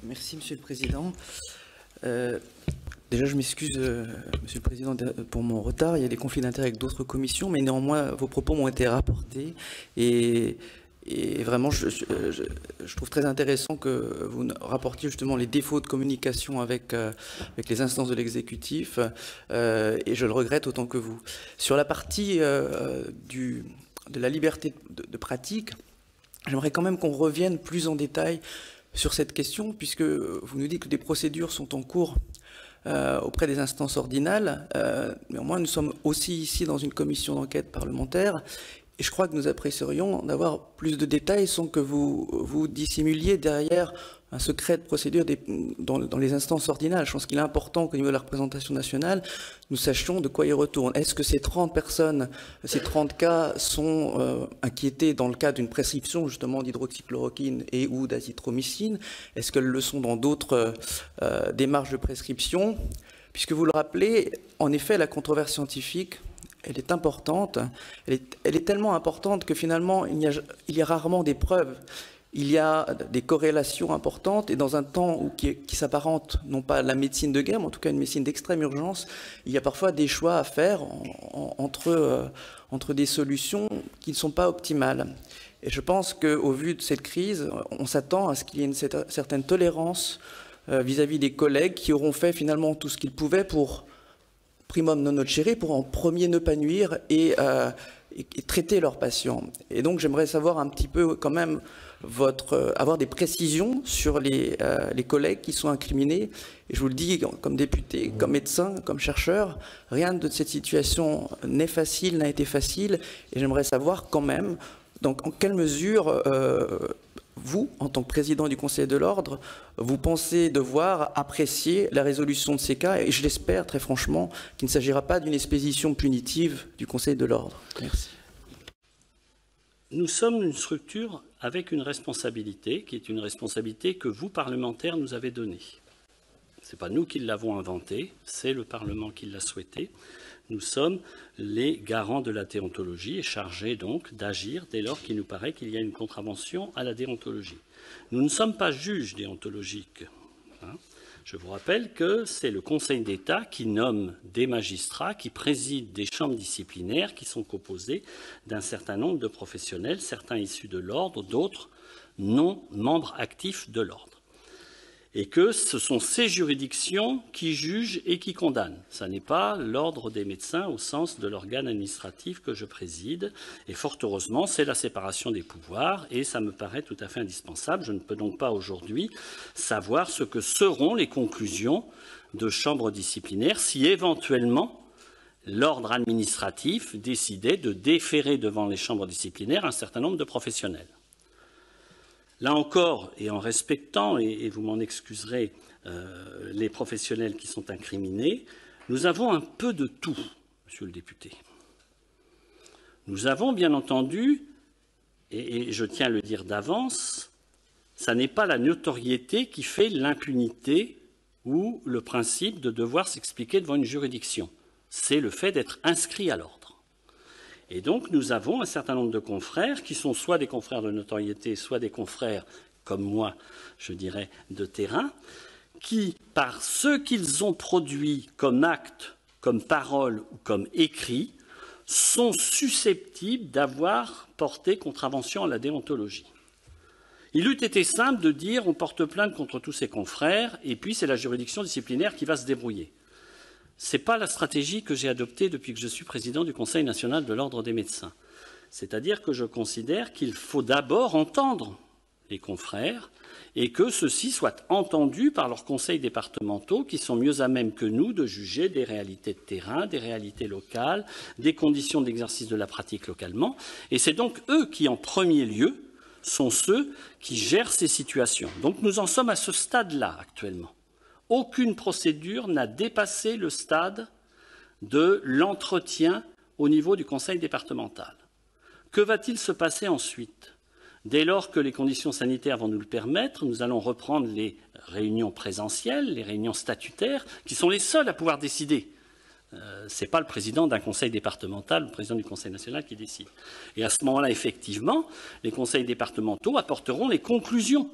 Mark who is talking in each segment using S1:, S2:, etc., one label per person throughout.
S1: Merci, Monsieur le Président. Déjà, je m'excuse, Monsieur le Président, pour mon retard. Il y a des conflits d'intérêts avec d'autres commissions, mais néanmoins, vos propos m'ont été rapportés. Et vraiment, je trouve très intéressant que vous rapportiez justement les défauts de communication avec les instances de l'exécutif. Et je le regrette autant que vous. Sur la partie de la liberté de pratique, j'aimerais quand même qu'on revienne plus en détail sur cette question, puisque vous nous dites que des procédures sont en cours auprès des instances ordinales. Néanmoins, nous sommes aussi ici dans une commission d'enquête parlementaire, et je crois que nous apprécierions d'avoir plus de détails sans que vous dissimuliez derrière un secret de procédure dans les instances ordinales. Je pense qu'il est important qu'au niveau de la représentation nationale, nous sachions de quoi il retourne. Est-ce que ces 30 personnes, ces 30 cas sont inquiétés dans le cas d'une prescription justement d'hydroxychloroquine et ou d'azithromycine? Est-ce qu'elles le sont dans d'autres démarches de prescription? Puisque vous le rappelez, en effet, la controverse scientifique, elle est importante. Elle est tellement importante que finalement, il y a rarement des preuves. Il y a des corrélations importantes, et dans un temps qui s'apparente non pas à la médecine de guerre, mais en tout cas une médecine d'extrême urgence, il y a parfois des choix à faire entre des solutions qui ne sont pas optimales. Et je pense qu'au vu de cette crise, on s'attend à ce qu'il y ait une certaine tolérance vis-à-vis des collègues qui auront fait finalement tout ce qu'ils pouvaient pour, primum non nocere, pour en premier ne pas nuire et traiter leurs patients. Et donc j'aimerais savoir un petit peu quand même avoir des précisions sur les collègues qui sont incriminés. Et je vous le dis, comme député, comme médecin, comme chercheur, rien de cette situation n'est facile, n'a été facile. Et j'aimerais savoir quand même, donc, en quelle mesure vous, en tant que président du Conseil de l'Ordre, vous pensez devoir apprécier la résolution de ces cas, et je l'espère très franchement qu'il ne s'agira pas d'une expédition punitive du Conseil de l'Ordre. Merci.
S2: Nous sommes une structure avec une responsabilité, qui est une responsabilité que vous, parlementaires, nous avez donnée. Ce n'est pas nous qui l'avons inventée, c'est le Parlement qui l'a souhaité. Nous sommes les garants de la déontologie et chargés donc d'agir dès lors qu'il nous paraît qu'il y a une contravention à la déontologie. Nous ne sommes pas juges déontologiques. Je vous rappelle que c'est le Conseil d'État qui nomme des magistrats qui président des chambres disciplinaires qui sont composées d'un certain nombre de professionnels, certains issus de l'ordre, d'autres non membres actifs de l'ordre. Et que ce sont ces juridictions qui jugent et qui condamnent. Ce n'est pas l'ordre des médecins au sens de l'organe administratif que je préside. Et fort heureusement, c'est la séparation des pouvoirs et ça me paraît tout à fait indispensable. Je ne peux donc pas aujourd'hui savoir ce que seront les conclusions de chambres disciplinaires si éventuellement l'ordre administratif décidait de déférer devant les chambres disciplinaires un certain nombre de professionnels. Là encore, et en respectant, et vous m'en excuserez, les professionnels qui sont incriminés, nous avons un peu de tout, monsieur le député. Nous avons bien entendu, et je tiens à le dire d'avance, ça n'est pas la notoriété qui fait l'impunité ou le principe de devoir s'expliquer devant une juridiction. C'est le fait d'être inscrit à l'ordre. Et donc, nous avons un certain nombre de confrères qui sont soit des confrères de notoriété, soit des confrères, comme moi, je dirais, de terrain, qui, par ce qu'ils ont produit comme acte, comme parole ou comme écrit, sont susceptibles d'avoir porté contravention à la déontologie. Il eût été simple de dire on porte plainte contre tous ces confrères et puis c'est la juridiction disciplinaire qui va se débrouiller. Ce n'est pas la stratégie que j'ai adoptée depuis que je suis président du Conseil national de l'Ordre des médecins. C'est-à-dire que je considère qu'il faut d'abord entendre les confrères et que ceux-ci soient entendus par leurs conseils départementaux qui sont mieux à même que nous de juger des réalités de terrain, des réalités locales, des conditions d'exercice de la pratique localement. Et c'est donc eux qui, en premier lieu, sont ceux qui gèrent ces situations. Donc nous en sommes à ce stade-là actuellement. Aucune procédure n'a dépassé le stade de l'entretien au niveau du conseil départemental. Que va-t-il se passer ensuite? Dès lors que les conditions sanitaires vont nous le permettre, nous allons reprendre les réunions présentielles, les réunions statutaires, qui sont les seules à pouvoir décider. Ce n'est pas le président d'un conseil départemental, le président du conseil national qui décide. Et à ce moment-là, effectivement, les conseils départementaux apporteront les conclusions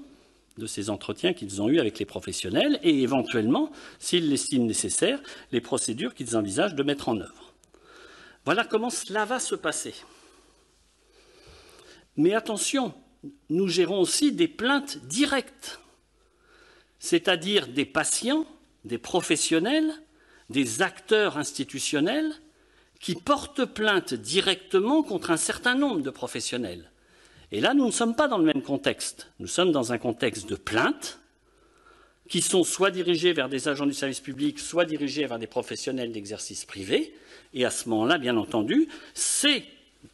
S2: de ces entretiens qu'ils ont eus avec les professionnels et éventuellement, s'ils l'estiment nécessaire, les procédures qu'ils envisagent de mettre en œuvre. Voilà comment cela va se passer. Mais attention, nous gérons aussi des plaintes directes, c'est-à-dire des patients, des professionnels, des acteurs institutionnels qui portent plainte directement contre un certain nombre de professionnels. Et là, nous ne sommes pas dans le même contexte. Nous sommes dans un contexte de plaintes qui sont soit dirigées vers des agents du service public, soit dirigées vers des professionnels d'exercice privé. Et à ce moment-là, bien entendu, c'est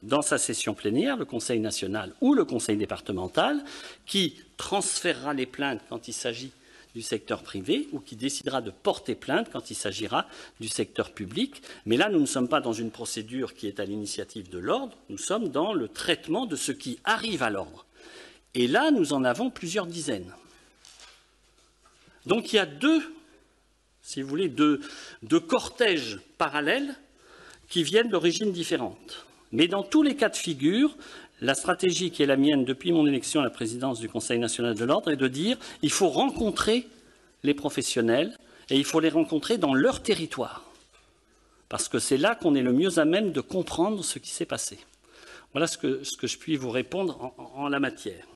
S2: dans sa session plénière, le Conseil national ou le Conseil départemental qui transférera les plaintes quand il s'agit du secteur privé ou qui décidera de porter plainte quand il s'agira du secteur public. Mais là, nous ne sommes pas dans une procédure qui est à l'initiative de l'ordre, nous sommes dans le traitement de ce qui arrive à l'ordre. Et là, nous en avons plusieurs dizaines. Donc il y a si vous voulez, deux cortèges parallèles qui viennent d'origines différentes. Mais dans tous les cas de figure, la stratégie qui est la mienne depuis mon élection à la présidence du Conseil national de l'ordre est de dire qu'il faut rencontrer les professionnels et il faut les rencontrer dans leur territoire. Parce que c'est là qu'on est le mieux à même de comprendre ce qui s'est passé. Voilà ce que je puis vous répondre en la matière.